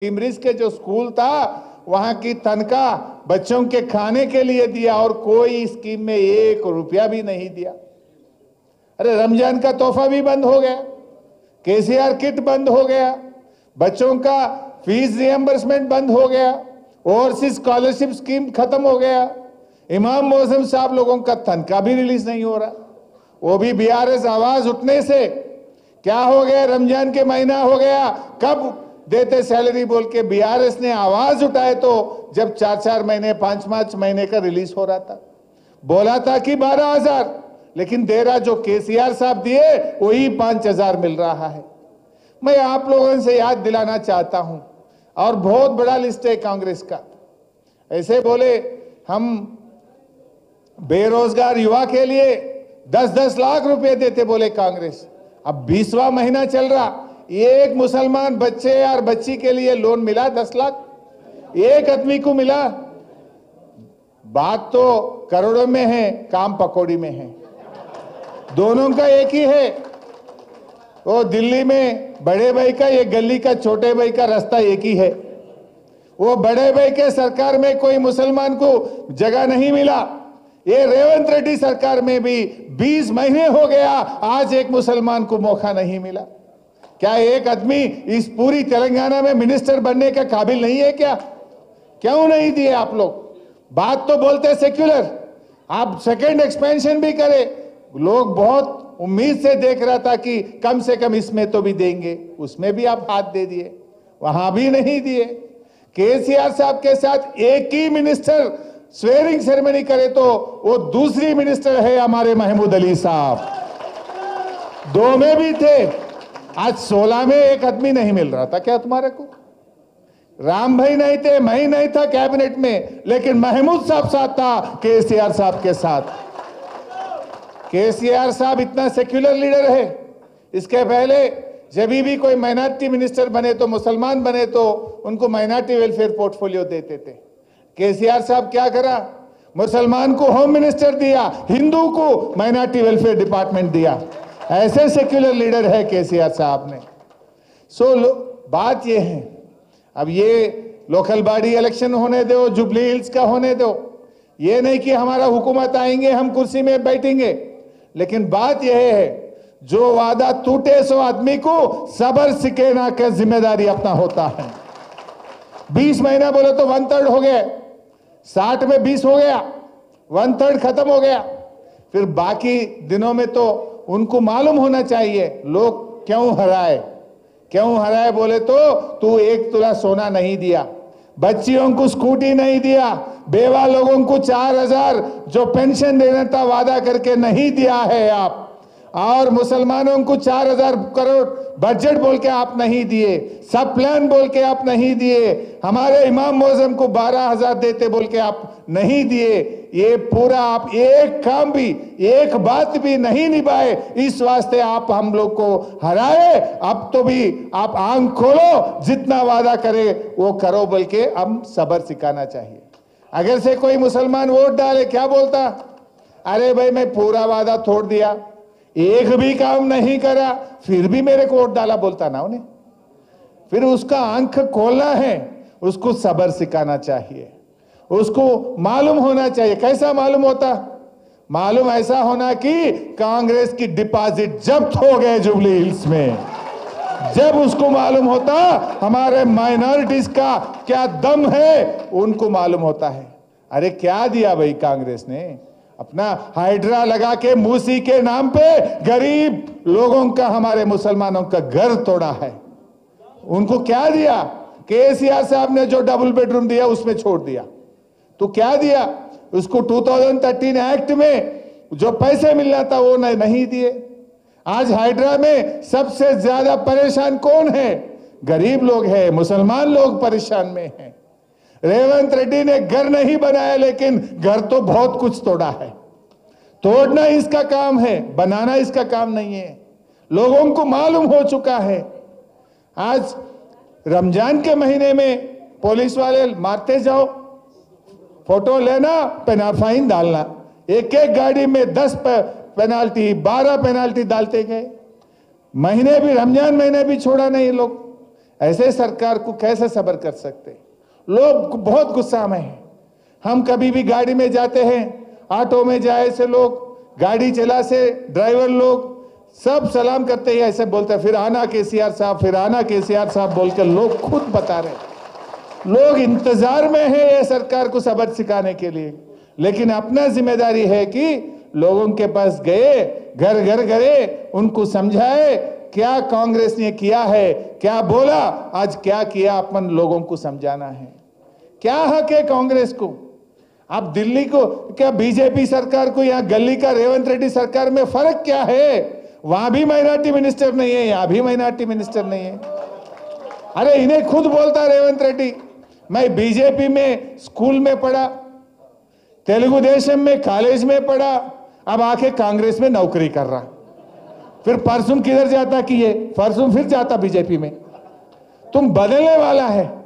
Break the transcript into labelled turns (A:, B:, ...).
A: इमरिस के जो स्कूल था वहां की तनख्वाह बच्चों के खाने के लिए दिया और कोई स्कीम में 1 रुपया भी नहीं दिया। अरे रमजान का तोहफा भी बंद हो गया, केसीआर किट बंद हो गया, बच्चों का फीस रिएम्बर्समेंट बंद हो गया, ओवरसीज स्कॉलरशिप स्कीम खत्म हो गया, इमाम मौसम साहब लोगों का तनख्वाह भी रिलीज नहीं हो रहा। वो भी बीआरएस आवाज उठने से क्या हो गया, रमजान के महीना हो गया, कब देते सैलरी बोल के बीआरएस ने आवाज उठाए तो जब 4-4 महीने 5-5 महीने का रिलीज हो रहा था। बोला था कि 12,000, लेकिन दे रहा जो केसीआर साहब दिए वही 5,000 मिल रहा है। मैं आप लोगों से याद दिलाना चाहता हूं, और बहुत बड़ा लिस्ट है कांग्रेस का। ऐसे बोले हम बेरोजगार युवा के लिए 10-10 लाख रुपए देते बोले कांग्रेस। अब 20वां महीना चल रहा, एक मुसलमान बच्चे और बच्ची के लिए लोन मिला 10 लाख, एक आदमी को मिला। बात तो करोड़ों में है, काम पकौड़ी में है। दोनों का एक ही है। वो दिल्ली में बड़े भाई का, ये गली का छोटे भाई का रास्ता एक ही है। वो बड़े भाई के सरकार में कोई मुसलमान को जगह नहीं मिला। ये रेवंत रेड्डी सरकार में भी 20 महीने हो गया, आज एक मुसलमान को मौका नहीं मिला। क्या एक आदमी इस पूरी तेलंगाना में मिनिस्टर बनने का काबिल नहीं है क्या? क्यों नहीं दिए आप लोग? बात तो बोलते सेक्युलर, आप सेकंड एक्सपेंशन भी करें। लोग बहुत उम्मीद से देख रहा था कि कम से कम इसमें तो भी देंगे, उसमें भी आप हाथ दे दिए, वहां भी नहीं दिए। केसीआर साहब के साथ एक ही मिनिस्टर स्वेरिंग सेरेमनी करे तो वो दूसरी मिनिस्टर है हमारे महमूद अली साहब, 2 में भी थे। आज 16 में एक आदमी नहीं मिल रहा था क्या तुम्हारे को? राम भाई नहीं थे, मैं ही नहीं था कैबिनेट में, लेकिन महमूद साहब साथ था केसीआर साहब के साथ। केसीआर साहब इतना सेक्युलर लीडर है। इसके पहले जब भी कोई माइनॉरिटी मिनिस्टर बने तो, मुसलमान बने तो उनको माइनॉरिटी वेलफेयर पोर्टफोलियो देते थे। केसीआर साहब क्या करा, मुसलमान को होम मिनिस्टर दिया, हिंदू को माइनॉरिटी वेलफेयर डिपार्टमेंट दिया। ऐसे सेक्युलर लीडर है केसीआर साहब ने। बात ये है, अब ये लोकल बॉडी इलेक्शन होने दो, जुबली हिल्स का होने दो, ये नहीं कि हमारा हुकूमत आएंगे हम कुर्सी में बैठेंगे, लेकिन बात यह है जो वादा टूटे सो आदमी को सबर सिखाना का जिम्मेदारी अपना होता है। 20 महीना बोले तो 1/3 हो गए, 60 में 20 हो गया, 1/3 खत्म हो गया। फिर बाकी दिनों में तो उनको मालूम होना चाहिए लोग क्यों हराए बोले तो तू 1 तोला सोना नहीं दिया, बच्चियों को स्कूटी नहीं दिया, बेवा लोगों को 4,000 जो पेंशन देना था वादा करके नहीं दिया है आप, और मुसलमानों को 4,000 करोड़ बजट बोल के आप नहीं दिए, सब प्लान बोल के आप नहीं दिए, हमारे इमाम मौजम को 12,000 देते बोल के आप नहीं दिए। ये पूरा आप एक काम भी, एक बात भी नहीं निभाए, इस वास्ते आप हम लोग को हराए। अब तो भी आप आंख खोलो, जितना वादा करे वो करो बोल के हम सबर सिखाना चाहिए। अगर से कोई मुसलमान वोट डाले क्या बोलता, अरे भाई मैं पूरा वादा तोड़ दिया, एक भी काम नहीं करा, फिर भी मेरे को वोट डाला बोलता ना उन्हें। फिर उसका आंख खोलना है, उसको सबर सिखाना चाहिए, उसको मालूम होना चाहिए। कैसा मालूम होता? मालूम ऐसा होना कि कांग्रेस की डिपॉजिट जब्त हो गए जुबली हिल्स में, जब उसको मालूम होता हमारे माइनॉरिटीज का क्या दम है, उनको मालूम होता है। अरे क्या दिया भाई कांग्रेस ने? अपना हाइड्रा लगा के मूसी के नाम पे गरीब लोगों का, हमारे मुसलमानों का घर तोड़ा है। उनको क्या दिया? केसीआर साहब ने जो डबल बेडरूम दिया उसमें छोड़ दिया। तो क्या दिया उसको? 2013 एक्ट में जो पैसे मिलना था वो नहीं दिए। आज हाइड्रा में सबसे ज्यादा परेशान कौन है? गरीब लोग हैं, मुसलमान लोग परेशान में हैं। रेवंत रेड्डी ने घर नहीं बनाया, लेकिन घर तो बहुत कुछ तोड़ा है। तोड़ना इसका काम है, बनाना इसका काम नहीं है। लोगों को मालूम हो चुका है। आज रमजान के महीने में पुलिस वाले मारते जाओ, फोटो लेना, फाइन डालना, एक गाड़ी में 10 पेनाल्टी 12 पेनाल्टी डालते गए। महीने भी, रमजान महीने भी छोड़ा नहीं लोग। ऐसे सरकार को कैसे सब्र कर सकते? लोग बहुत गुस्सा में हैं। हम कभी भी गाड़ी में जाते हैं, ऑटो में जाए से लोग, गाड़ी चला से ड्राइवर लोग सब सलाम करते हैं, ऐसे बोलते हैं, फिर आना केसीआर साहब, फिर आना केसीआर साहब बोल के लोग खुद बता रहे। लोग इंतजार में है ये सरकार को सबक सिखाने के लिए, लेकिन अपना जिम्मेदारी है कि लोगों के पास गए, घर घर गए, उनको समझाए क्या कांग्रेस ने किया है, क्या बोला, आज क्या किया, अपन लोगों को समझाना है। क्या हक है कांग्रेस को? आप दिल्ली को क्या बीजेपी सरकार को, या गली का रेवंत रेड्डी सरकार में फर्क क्या है? वहां भी माइनॉरिटी मिनिस्टर नहीं है, यहां भी माइनॉरिटी मिनिस्टर नहीं है। अरे इन्हें खुद बोलता रेवंत रेड्डी, मैं बीजेपी में स्कूल में पढ़ा, तेलुगु देशम में कॉलेज में पढ़ा, अब आके कांग्रेस में नौकरी कर रहा। फिर परसों किधर जाता कि ये परसों फिर जाता बीजेपी में। तुम बदलने वाला है।